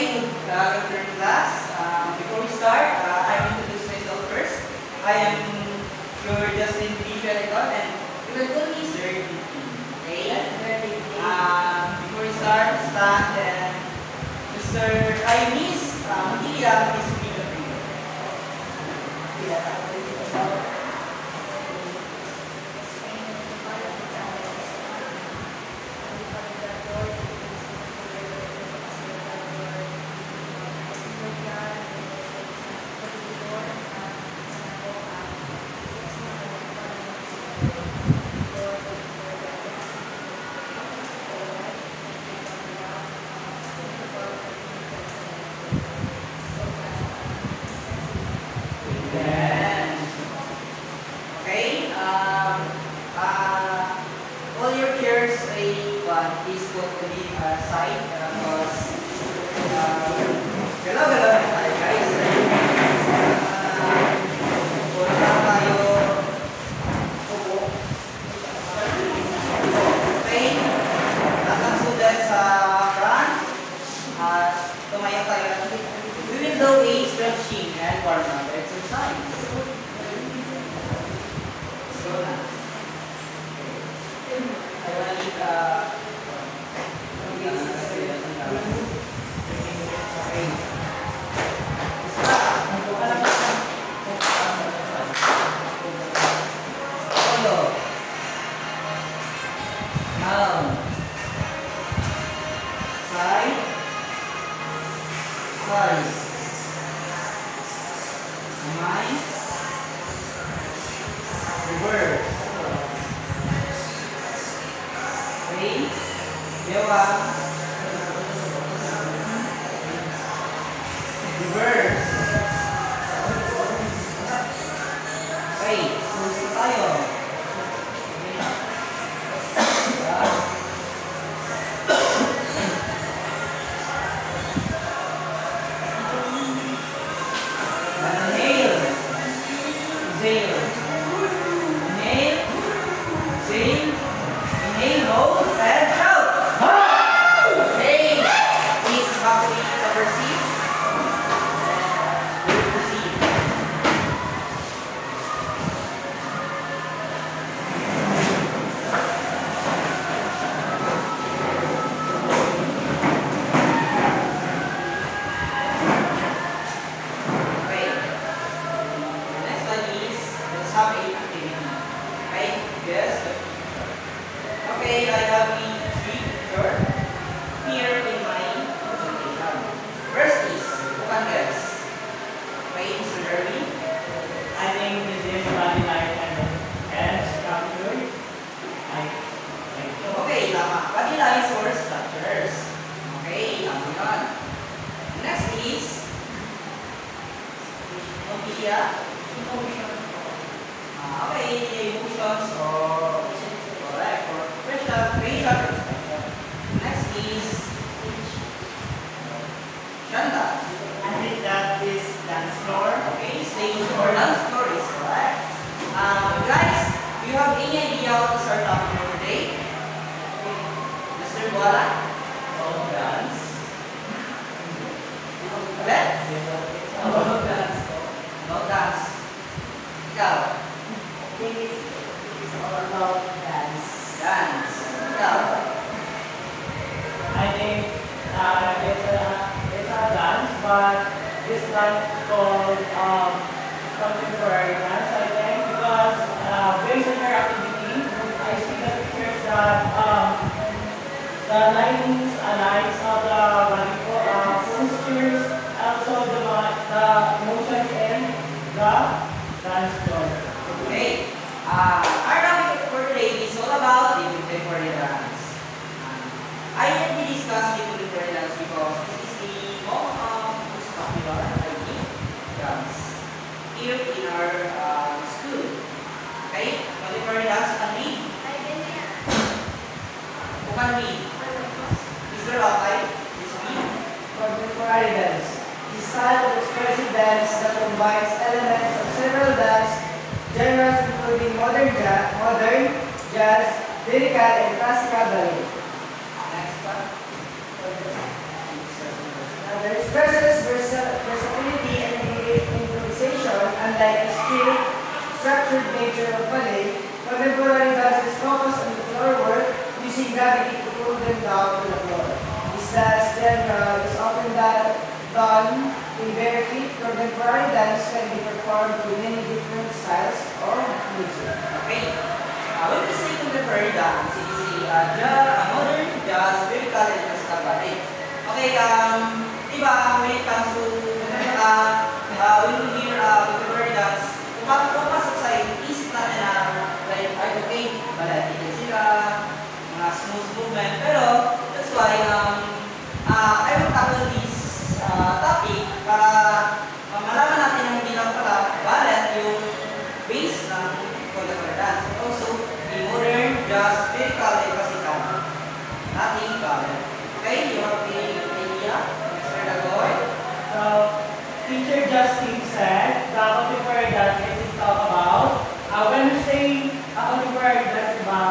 Okay, good afternoon class. Before we start, I will introduce myself first. I am your Justin B. Pelicon and you will call me Sir DP. Okay? Before we start, stand and Mr. Miss Tia is being a all your cares is going to be aside because galaw-galaw na tayo guys. Wala tayo upo. Okay? Lahat ng students sa front. Tumayo tayo. We will do a stretching and warm-up exercise. Let's go na. I want to eat jazz, lyrical, and classical ballet. Next one. stresses versatility and improvisation, unlike the strict, structured nature of ballet. Contemporary dances focus on the floor work using gravity to pull them down to the floor. This dance then is often done in bare feet. Contemporary dance can be performed in many different styles or music. Okay. When we say contemporary dance, it is modern jazz, lyrical, and classical ballet. Okay, diba, when it comes to, when we hear contemporary dance, pumapasok sa isip natin na, like, okay, ballet sila, mga smooth movement, pero that's why, I will tackle this topic para malaman natin na hindi lang pala ballet yung base ng contemporary dance. But also, the modern, jazz, lyrical, and classical. Nothing ballet. Okay, you have the idea? Mr. Dagoy? So, Teacher Justin said, the contemporary dance is talk about, when we say contemporary dance, diba,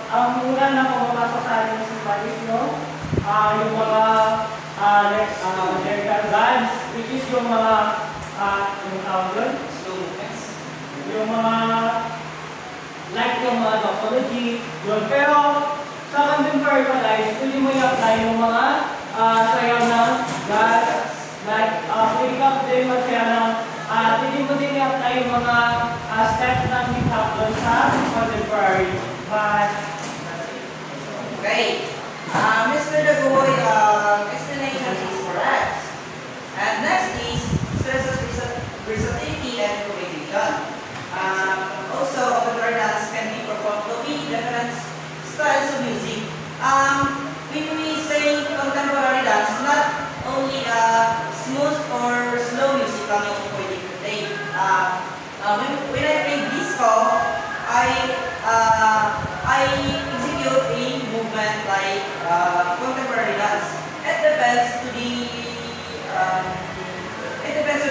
ang muna na pumapasok sa ating isipan is yung mga lyrical dance, which is yung mga, yung tawag yun? Slow movements. Yung mga, like yung mga doxology, yun. Pero, sa contemporary pala is, pwede mo i-apply yung mga sayaw ng dance, like, pick up din masaya ng, pwede mo din i-apply yung mga steps ng hip-hop doon sa contemporary. But, Okay. Mr. Dagoy, explanation is correct. And next is stresses versatility and improvisation. Also, contemporary dance can be performed to be different styles of music. When we say contemporary dance, not only smooth or slow music lang yung pwede play. When I play disco, I execute a movement like contemporary dance. It depends to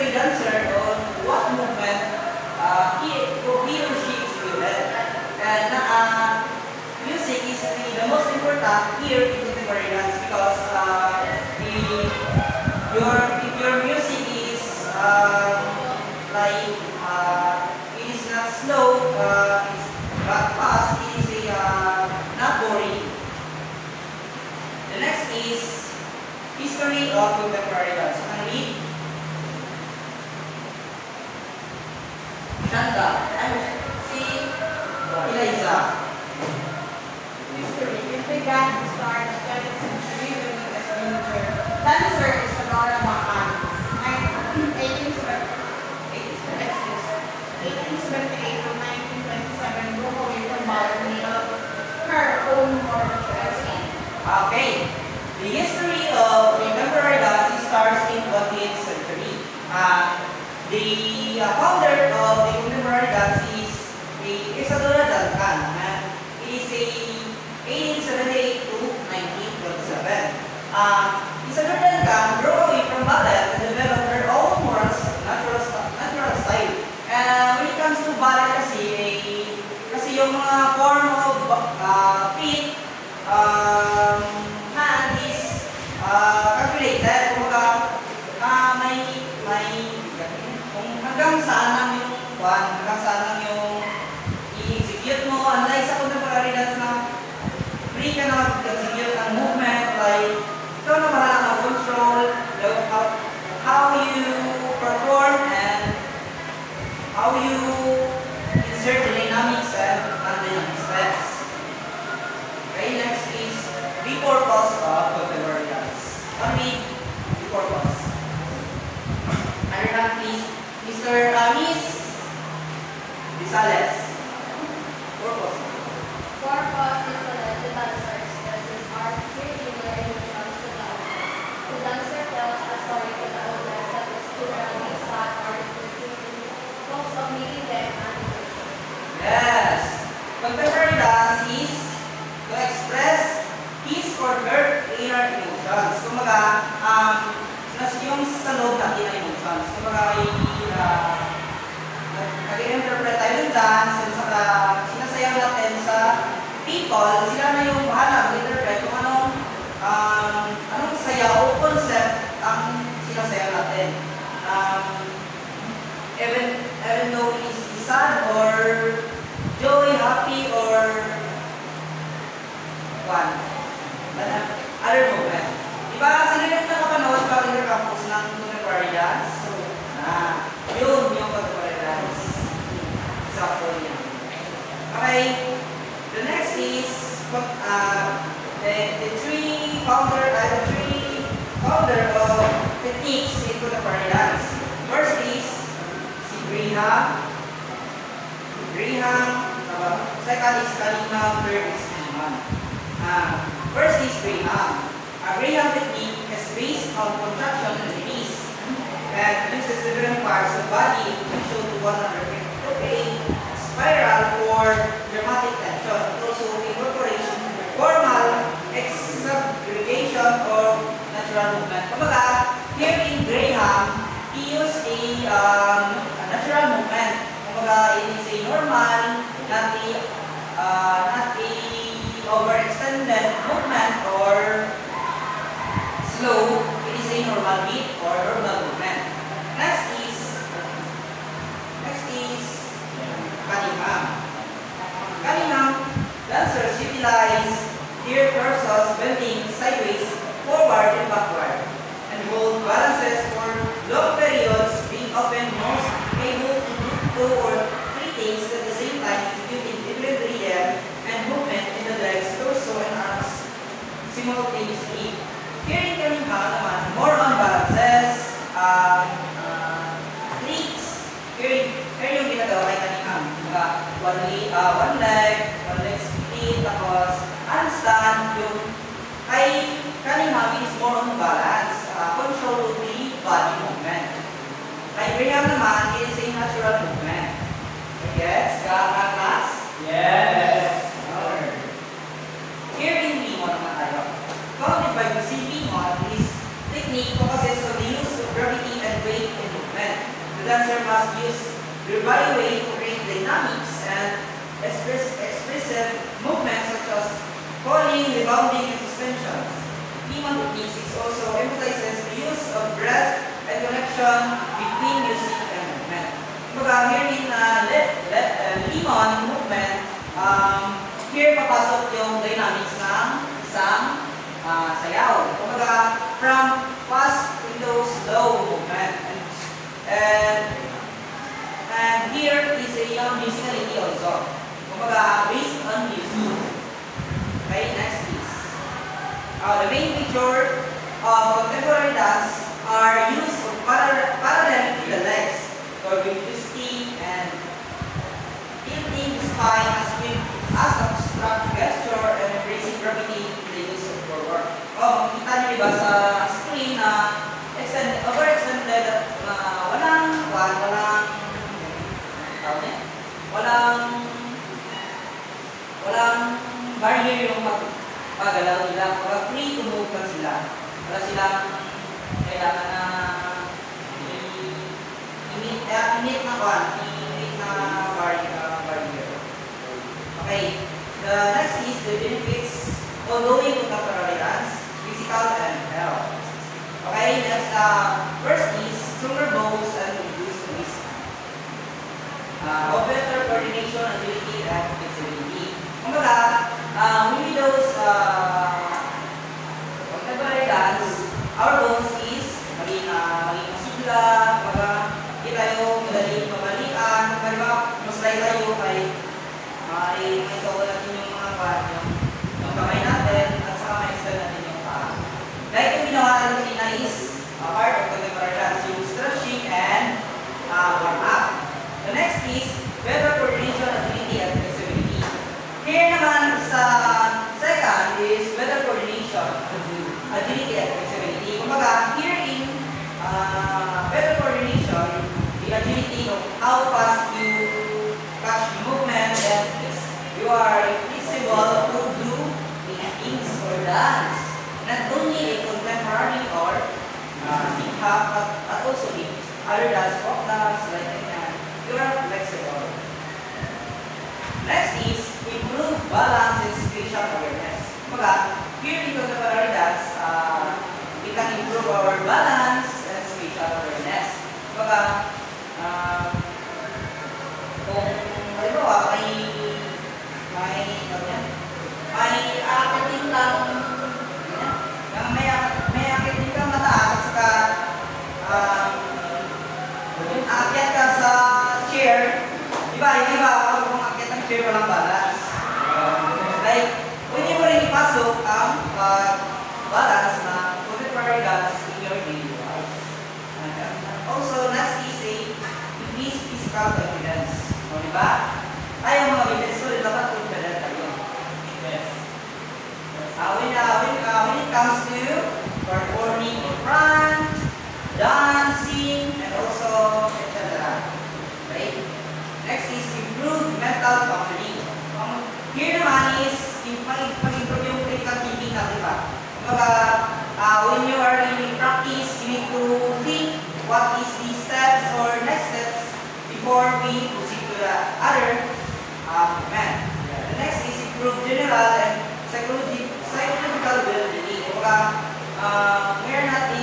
the dancer on what movement he or she is good. And music is the most important here in contemporary dance because if your music is like it is not slow, it's not fast, it is not boring. The next is history of contemporary dance. Can we read? Shanda, si Eliza. History. It began to start the 20th century with the major dancer Isadora Bacán. 1878 to 1927, broke away from ballet, made up her own modern dressing. Okay. The history of contemporary dance starts in 20th century. The founder of the contemporary dance is Isadora Duncan. It is a 1878 to 1927. Isadora Duncan broke away from ballet and developed her own more natural style. When it comes to ballet kasi yung mga form of feet, hand is calculated. Kumbaga, kung hanggang saan lang yung i-execute mo. Unlike sa contemporary dance na free ka na mag-execute ang movement, like ikaw na bahala mag-control how you perform and how you insert the dynamics and non-dynamic steps. Okay, next is repurpose of contemporary dance. One week, repurpose. Underhand please, Mr. Miss Rizales. Purpose. Purpose is to let the dancers express art freely their emotions to the audience. The dancer tells a story to the audience that is generally sad or depressing, hopes of making them animated. Yes. Contemporary dance is to express his or her inner emotions. Kumbaga, yung sa loob natin na emotions. Kumbaga, nag-interpret tayo ng dance, and saka sinasayaw natin sa people, sila na yung bahala mag-interpret kung anong sayaw o concept ang Okay, the next is the three founder of techniques in contemporary dance. First is si Graham, second is Cunningham, third is Lehman. First is Graham. Graham technique is based on contraction and release and uses different parts of body to show to 180 spiral for dramatic tension. It also incorporates formal exaggregation or natural movement. Kumbaga, here in Graham, he used a natural movement. Kumbaga, it is a normal, not a overextended movement or slow. It is a normal beat or normal movement. Next is Cunningham. Cunningham dancers utilize their torsos bending sideways, forward and backward, and hold balances for long periods, being often most able to do 2 or 3 things at the same time, executing different rhythm and movement in the legs, torso, and arms simultaneously. Here in Cunningham naman, more on balances, tricks. Here yung ginagawa kay Cunningham. One leg split, tapos handstand. Yung kay Cunningham is more on balance, control the body movement. Kay Graham naman, it is a natural movement. Yes? Class? Yes. Here in Lehman naman tayo. Founded by the Lehman, this technique focuses on the use of gravity and weight in movement. The dancer must use their body weight to create dynamics and expressive movements such as falling, rebounding, and suspensions. Lehman techniques is also emphasizes the use of breath and connection between music and movement. Kumbaga, here in Lehman movement, here papasok yung dynamics ng isang sayaw. Kumbaga, from fast into slow movement. And here is a musicality also. Kumbaga, based on music. Okay, next is. The main feature of contemporary dance are use of parallel to the legs for vigorosity and tilting the spine as abstract gesture and embracing gravity in the use of forward. Makikita niyo diba sa screen na overextended at walang barrier yung pagalaw nila. Free to move lang sila. Wala silang kailangan na init na barrier. Okay. The next is the benefits of doing contemporary dance, physical and health. Okay, next first is stronger bones and reduced risk. Better coordination, agility, and flexibility. Kumbaga, with those contemporary dance, our goals is maging masigla, kumbaga, hindi tayo madaling mabalian, kumbaga, mas tayo kay may tawag natin yung mga yung kamay natin, at saka ma-extend natin yung paa. Dahil yung ginawa natin kanina is part of contemporary dance, yung stretching and warm up. The next is better coordination, agility, and flexibility. Here naman contemporary gods in your daily life. Also, next is a increase physical confidence. O, diba? Tayo mga bibensol, dapat confident tayo. Yes. When it comes to performing in front, dancing, and also etc. Right? Next is improved mental functioning. Here naman is pag-improve yung critical thinking natin ba? When you are in practice, you need to think what is the steps or next steps before we proceed to the other command. The next is improve general and psychological well-being. We are not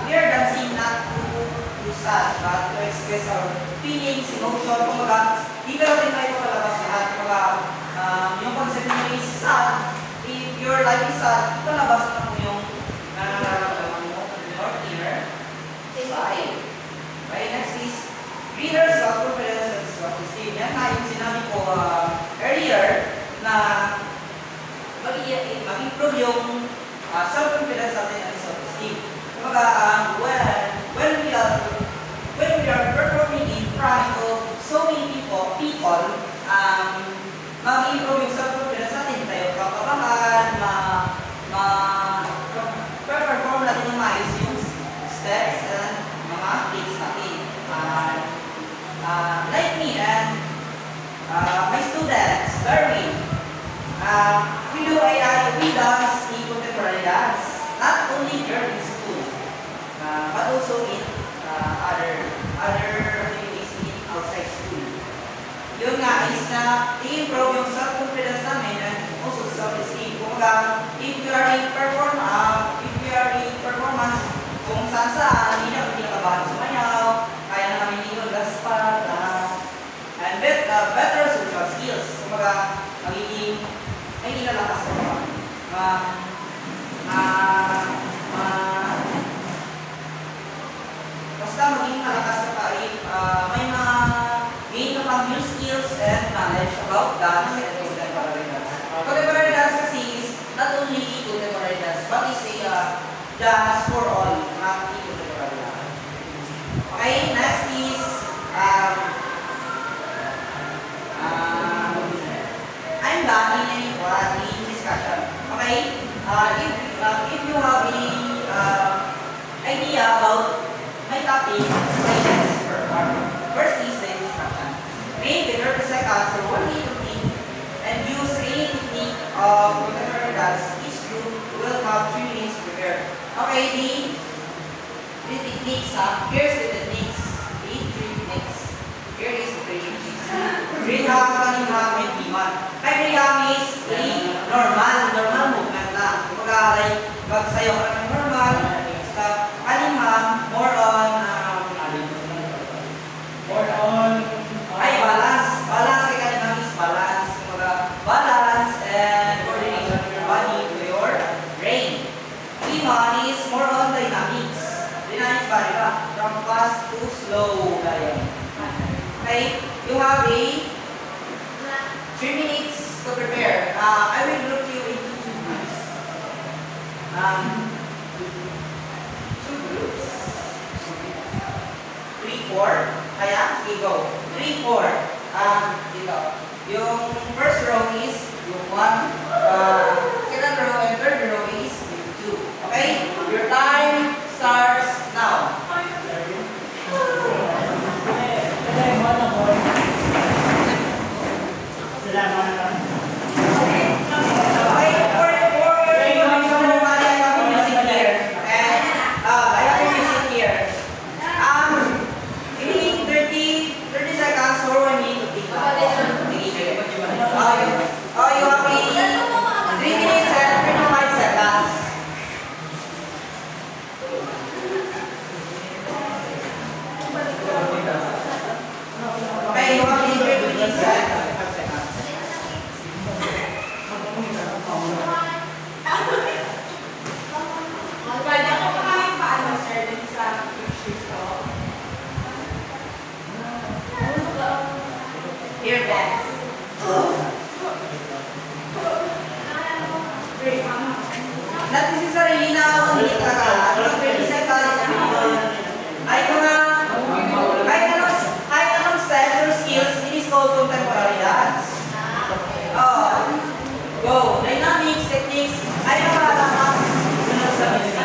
we are dancing not to sad, but to express our feelings, emotion. Di ka natin tayo palabas lahat. Yung concept nyo is sad. If your life is sad, palabas na mo yung nararamdaman mo in your inner side. Okay, next is greater self-confidence and self-esteem. Yan nga yung sinabi ko earlier na mag-improve yung self-confidence natin and self-esteem. When we are performing in front of so many people, mag-improve yung self-confidence natin, tayo kapabahan, perform natin yung maayos yung steps and mga tricks natin. Like me and my students, Darwin, we dance in contemporary dance, not only here in school, but also in other activities in outside school. Yun nga is na i-improve yung self-confidence namin and also self-esteem. If we are in performance, kung saan hindi na kinakabahan sumayaw, kaya na namin dito gaspat, and better social skills. Magiging nalakas ko basta maging malakas ka pa if may mga gain ka pang new skills and knowledge about dance and contemporary dance. Contemporary dance kasi is not only contemporary dance, but is a dance for all, not contemporary dance. Okay, next is I'm done in any discussion. Okay, if you have any idea about my topic, first is the instruction. Make the 30 seconds or 1 minute to think and use any technique of contemporary dance. Each group will have 3 minutes prepared. Okay, the techniques, here's the techniques. The 3 techniques. Here is the 3 techniques. Rehab, kaniham, and diman. Kay rehab is the normal movement lang. Like, magsayaw ka ng normal, kaniham, more on balance. Balance kay kaniham is balance. Balance and coordination of your body to your brain. Diman is more on dynamics. Dynamics ba, diba? From fast to slow. Okay, you have a 3 minutes to prepare. I will group you into 2 groups. 2 groups. 3, 4. Kaya, okay, go. 3, 4. Dito. Yung first row is yung 1. Second row and third row is yung 2. Okay? Your time starts now. Here, dance. Not necessarily now minute talaga. Hanggang 20 seconds. Kahit anong steps or skills, it is called contemporary dance. Oh. Go. Dynamics, techniques. Ay, nakakalaman. Sa minsan.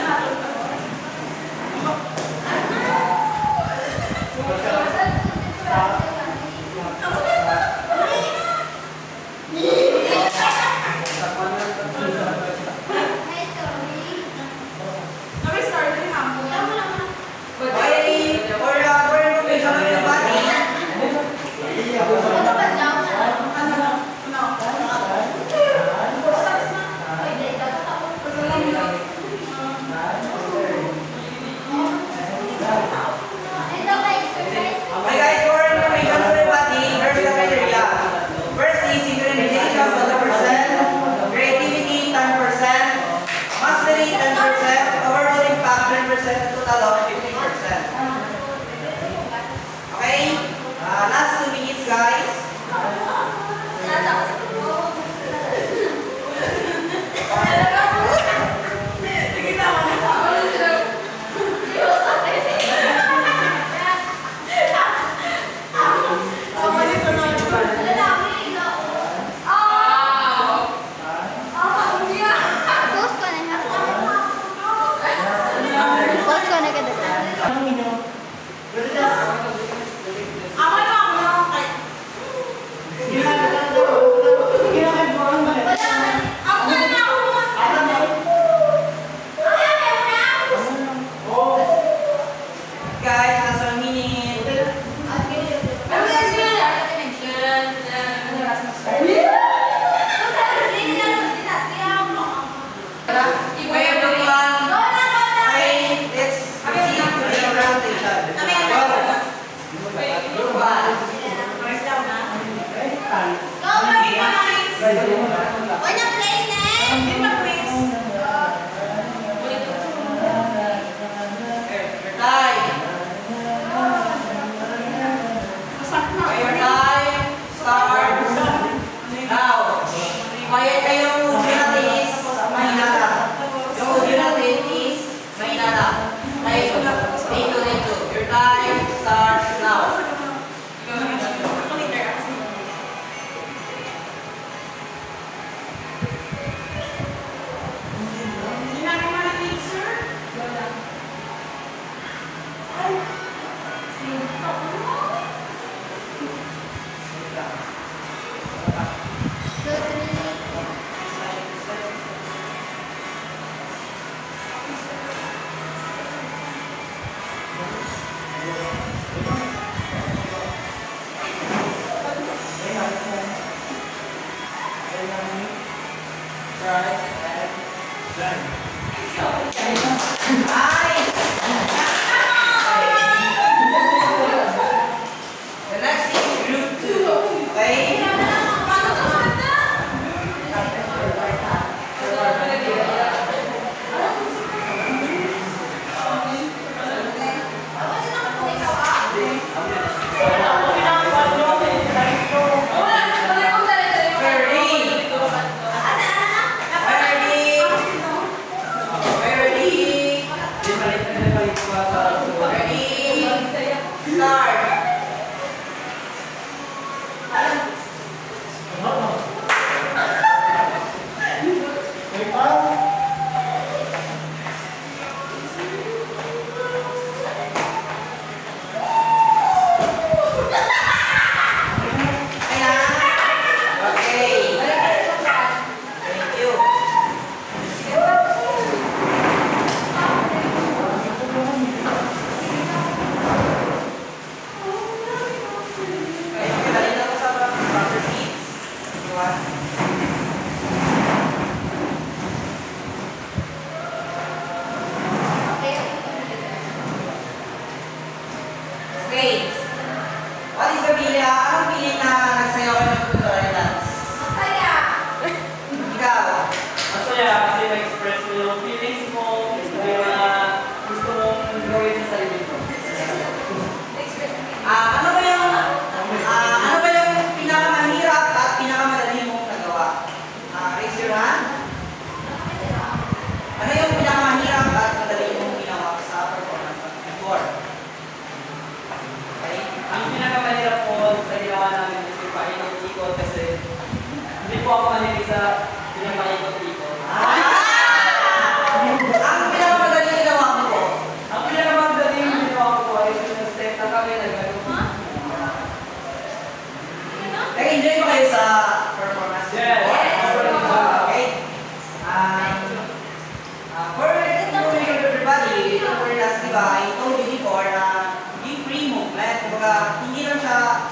di ba, I told you before na yung free movement, kumbaga, hindi lang siya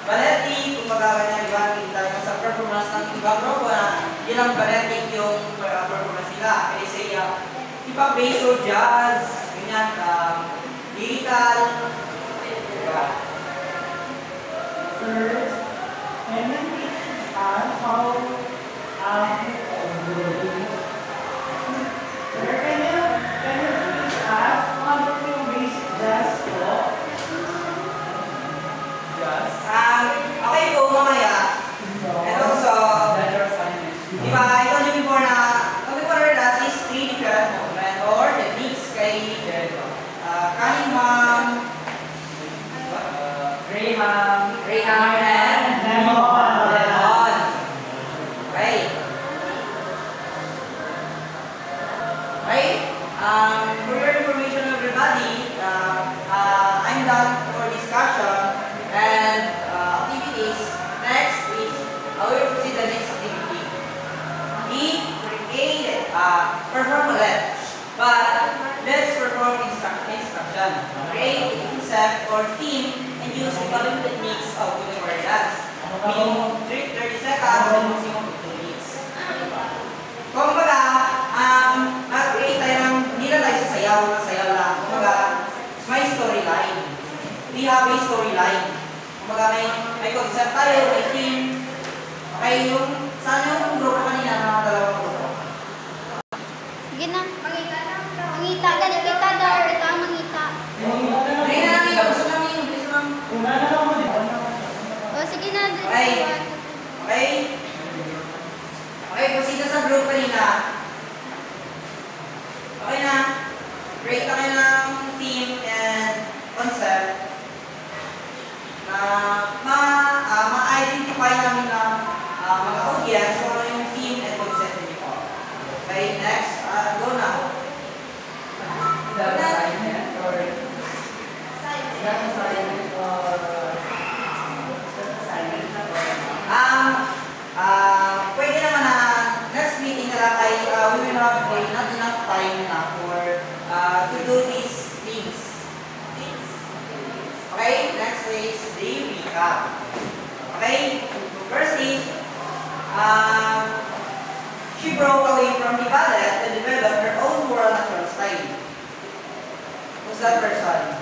balletic, kumbaga ganyan, di ba, kita naman sa performance ng ibang grupo na hindi lang balletic yung performance nila. Kaya say, di ba, bass or jazz, ganyan, lyrical, di ba? Sir, can you teach us how Sir, can you teach us how to do basic jazz po? Jazz? Okay po, mamaya. And also, di ba, I told you before na, contemporary dance is 3 different movement or techniques kay Cunningham, Graham, and Lemon. Okay. Okay. For your information, everybody, I'm done for discussion and activities. Next is I will proceed the next activity. We created perform ballet, but let's perform instruction. Create a concept or theme and use the following techniques of contemporary dance. Minimum 30 seconds and maximum 2 minutes. Kumbaga, mag-create tayo ng, hindi lang tayo sa sayaw lang. Kumbaga, may storyline. We have a storyline. Kumbaga, may concept tayo, may theme. Okay, yung, saan yung grupo kanina na dalawang grupo? Sige na. Mangita ka na kita, Dar. Ito ang mangita. Hindi na lang yung gusto namin yung gusto namin. Una na lang mo din. O, sige na. Okay. Okay? Okay, proceed na sa group kanina. Okay na. Create na kayo ng theme and concept na ma-identify namin ng mga audience kung ano yung theme and concept nito. Okay, next. Go na. Is that assignment or is that assignment or pwede naman na next meeting na lang ay we will have not enough time na for to do these things. Okay, next is the recap. Okay, first is she broke away from the ballet and developed her own moral natural style. Who's that person?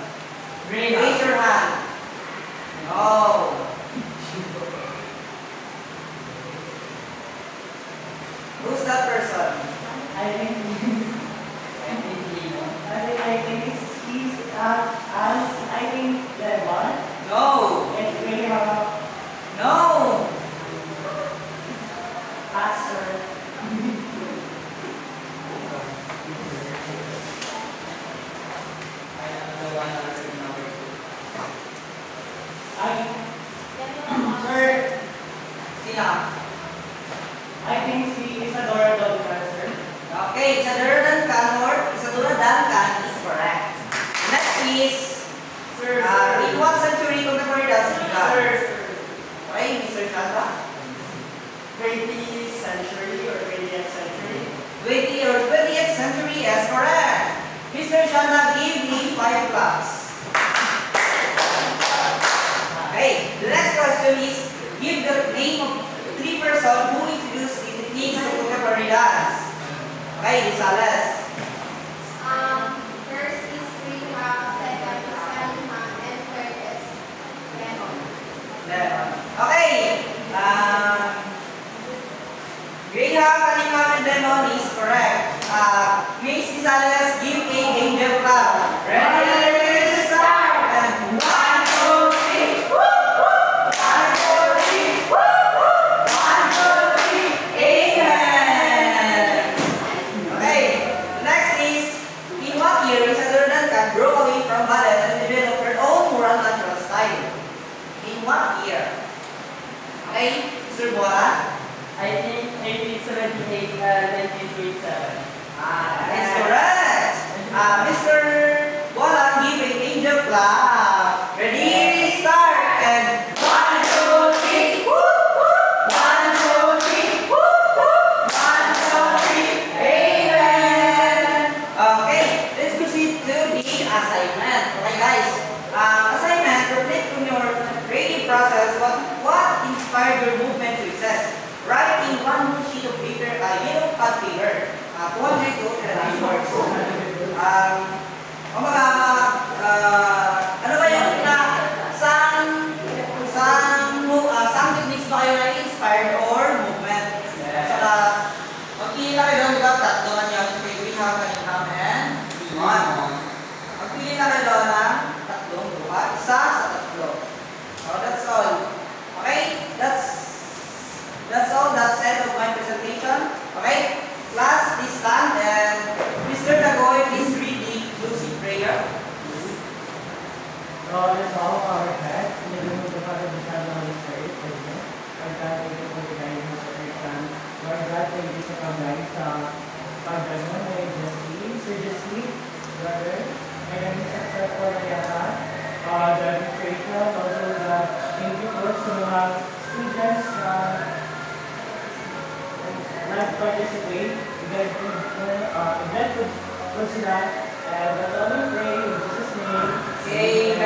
Raise your hand. No. Who's that person? I think he's as I think Lemon. No. And we have No. Pastor. Sir, Sino? I think she is Adora Dolcar, sir. Okay, Isadora Duncan or Isadora Duncan is correct. Next is in what century contemporary dance began? Okay, Mr. Chalva. 20th century or 20th century. 20 or 20th century is correct. Mr. Chalva, give me 5 claps. Okay, the next question is give the name of 3 persons who introduced the techniques of contemporary dance. Okay, Rizales. First is Graham, second is Cunningham, and third is Lemon. Okay. Graham, Cunningham, and Lemon is correct. Miss Rizales, give a angel clap. Ready, start. And 1, 2, 3. 1, 2, 3. 1, 2, 3. Amen. Okay. Next is in what year Isadora Duncan broke away from ballet and developed her own moral natural style? In what year? Okay, Mr. Bola? I think 1878 1927. That is correct. Abraham, and Leon. Magpili na kayo ng tatlong buka. Isa sa tatlo. So that's all. Okay? That's all. That's end of my presentation. Okay? Class, please stand, and Mr. Dagoy, please read the closing prayer. So, let's all our head. In the name of the Father, the Son, and the Holy Spirit. Amen. Lord God, thank you for the guidance of your Son. Lord God, thank you sa pag-guide sa pag-ganon na Justin, Sir Justin, brother, and then sa for the demonstration, also the thank you po sa mga students na nag-participate. Event po sila. And that's all we pray in Jesus' name. Amen.